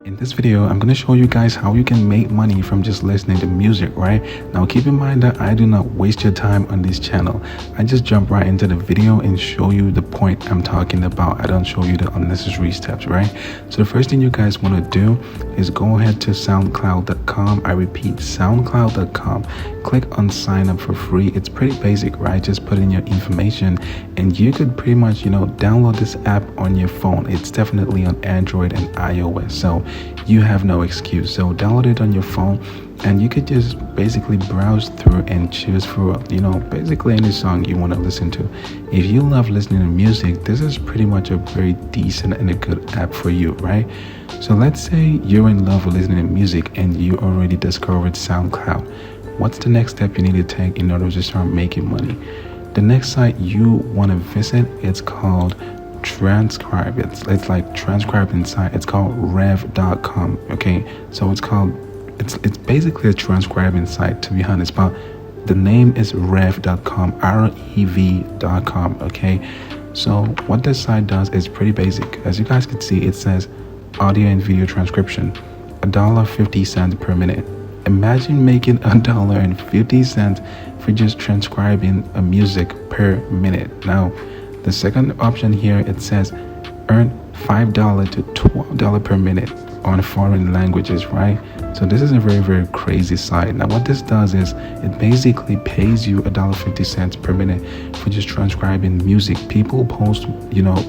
In this video, I'm going to show you guys how you can make money from just listening to music, right? Now, keep in mind that I do not waste your time on this channel. I just jump right into the video and show you the point I'm talking about. I don't show you the unnecessary steps, right? So the first thing you guys want to do is go ahead to soundcloud.com. I repeat, soundcloud.com. Click on sign up for free. It's pretty basic, right? Just put in your information and you could pretty much, download this app on your phone. It's definitely on Android and iOS. So you have no excuse. So download it on your phone and you could just basically browse through and choose for, basically any song you want to listen to. If you love listening to music, this is pretty much a very decent and a good app for you, right? So let's say you're in love with listening to music and you already discovered SoundCloud. What's the next step you need to take in order to start making money? The next site you want to visit, it's called Transcribe. It's like transcribing site. It's called rev.com. Okay, so it's basically a transcribing site, to be honest, but the name is rev.com, rev.com. Okay, so what this site does is pretty basic. As you guys can see, it says audio and video transcription, $1.50 per minute. Imagine making $1.50 for just transcribing a music per minute. Now, the second option here, it says earn $5 to $12 per minute on foreign languages, right? So this is a very, very crazy site. Now, what this does is it basically pays you $1.50 per minute for just transcribing music. People post,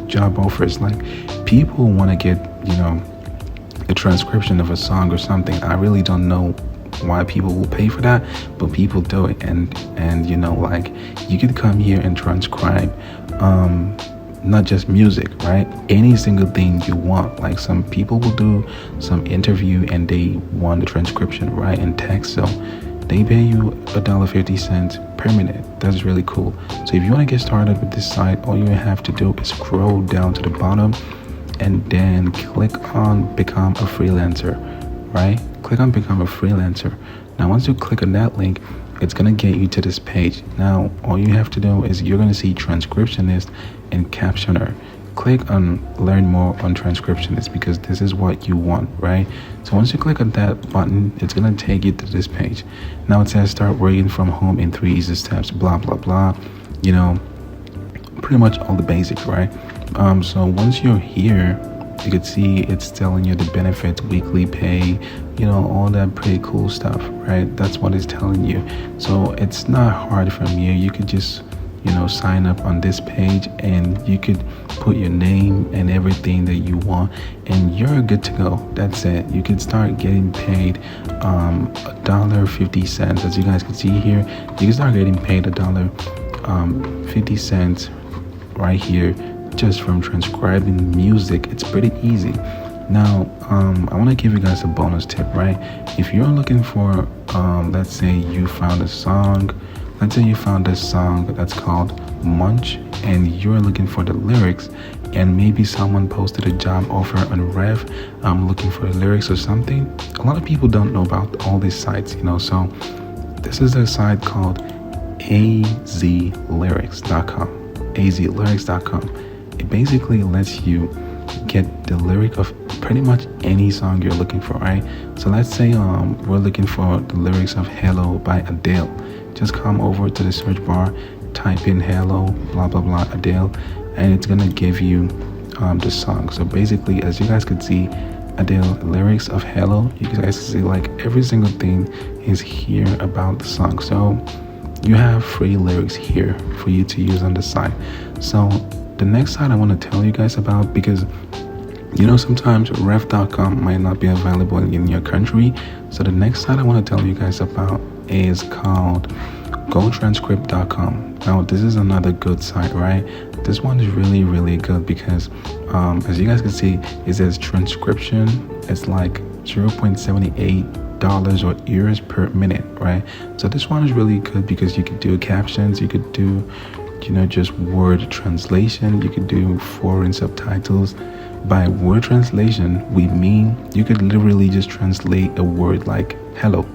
job offers, like people want to get, a transcription of a song or something. I really don't know why people will pay for that, but people do it. And like you could come here and transcribe not just music, right? Any single thing you want. Like some people will do some interview and they want the transcription, right, in text, so they pay you $1.50 per minute. That's really cool. So if you want to get started with this site, all you have to do is scroll down to the bottom and then click on become a freelancer, right? Click on become a freelancer. Now once you click on that link, it's gonna get you to this page. Now all you have to do is you're gonna see transcriptionist and captioner. Click on learn more on transcriptionist because this is what you want, right? So once you click on that button, it's gonna take you to this page. Now it says start working from home in 3 easy steps, blah blah blah, pretty much all the basics, right? So once you're here, you could see it's telling you the benefits, weekly pay, all that pretty cool stuff, right? That's what it's telling you. So it's not hard from here. You could just, sign up on this page and you could put your name and everything that you want and you're good to go. That's it. You could start getting paid $1.50. As you guys can see here, you can start getting paid $1.50 right here just from transcribing music. It's pretty easy. Now I want to give you guys a bonus tip, right? If you're looking for let's say you found a song, this song that's called Munch and you're looking for the lyrics and maybe someone posted a job offer on Rev, looking for the lyrics or something. A lot of people don't know about all these sites, so this is a site called azlyrics.com. azlyrics.com. It basically lets you get the lyric of pretty much any song you're looking for, right? So let's say we're looking for the lyrics of Hello by Adele. Just come over to the search bar, type in Hello, blah blah blah, Adele, and it's gonna give you the song. So basically, as you guys could see, Adele lyrics of Hello, you guys can see like every single thing is here about the song. So you have free lyrics here for you to use on the site. So the next site I want to tell you guys about, because sometimes rev.com might not be available in your country. So the next site I want to tell you guys about is called gotranscript.com. Now this is another good site, right? This one is really, really good because as you guys can see, it says transcription. It's like $0.78 or euros per minute, right? So this one is really good because you could do captions, you could do just word translation, you could do foreign subtitles. By word translation, we mean you could literally just translate a word like hello.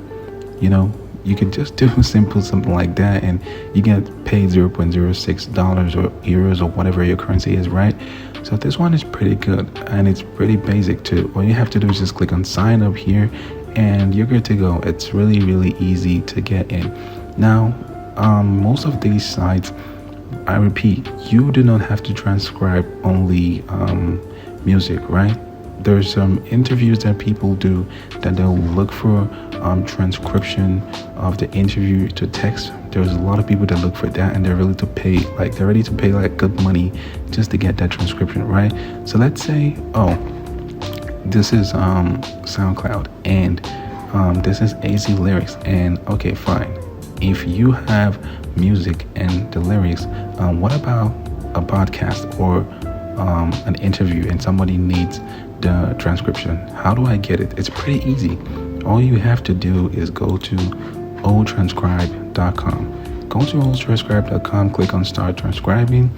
You could just do simple something like that and you get paid $0.06 or euros or whatever your currency is, right? So So this one is pretty good and it's pretty basic too. All you have to do is just click on sign up here and you're good to go. It's really easy to get in. Now, most of these sites, I repeat, you do not have to transcribe only music, right? There's some interviews that people do that they'll look for transcription of the interview to text. There's a lot of people that look for that and they're ready to pay like good money just to get that transcription, right? So let's say, oh, this is SoundCloud and this is AZ Lyrics, and okay, fine. If you have music and the lyrics, what about a podcast or an interview and somebody needs the transcription? How do I get it? It's pretty easy. All you have to do is go to oldtranscribe.com. Go to oldtranscribe.com, click on start transcribing,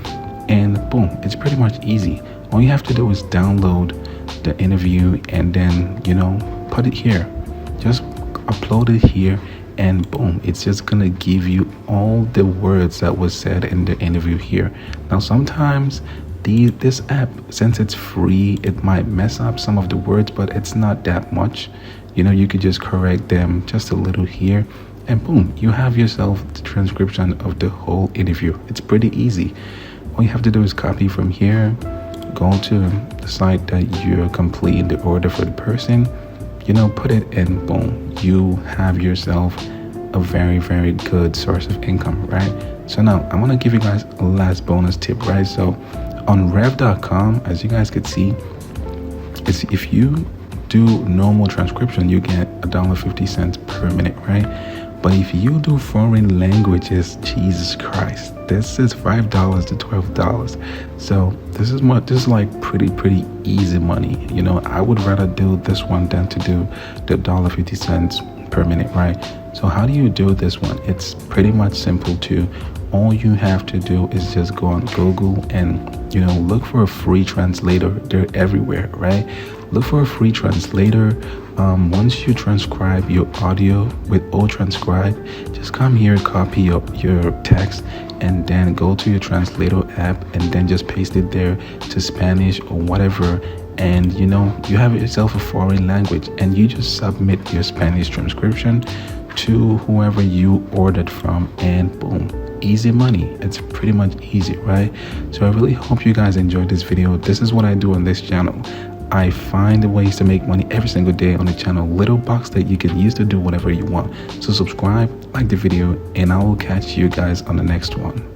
and boom, it's pretty much easy. All you have to do is download the interview and then, put it here. Just upload it here and boom, it's just gonna give you all the words that was said in the interview here. Now sometimes this app, since it's free, it might mess up some of the words, but it's not that much. You could just correct them just a little here and boom, you have yourself the transcription of the whole interview. It's pretty easy. All you have to do is copy from here, go to the site that you're completing the order for the person, put it in, boom, you have yourself a very good source of income, right? So now I'm gonna give you guys a last bonus tip, right? So on rev.com, as you guys could see, it's if you do normal transcription, you get $1.50 per minute, right? But if you do foreign languages, Jesus Christ, this is $5 to $12. So this is like pretty easy money. I would rather do this one than to do the $1.50 per minute, right? So how do you do this one? It's pretty much simple too. All you have to do is just go on Google and look for a free translator. They're everywhere, right? Look for a free translator. Once you transcribe your audio with oTranscribe, just come here, copy your text, and then go to your translator app and then just paste it there to Spanish or whatever. And you have yourself a foreign language and you just submit your Spanish transcription to whoever you ordered from and boom, easy money. It's pretty much easy, right? So I really hope you guys enjoyed this video. This is what I do on this channel. I find ways to make money every single day on the channel, little bucks that you can use to do whatever you want. So subscribe, like the video, and I will catch you guys on the next one.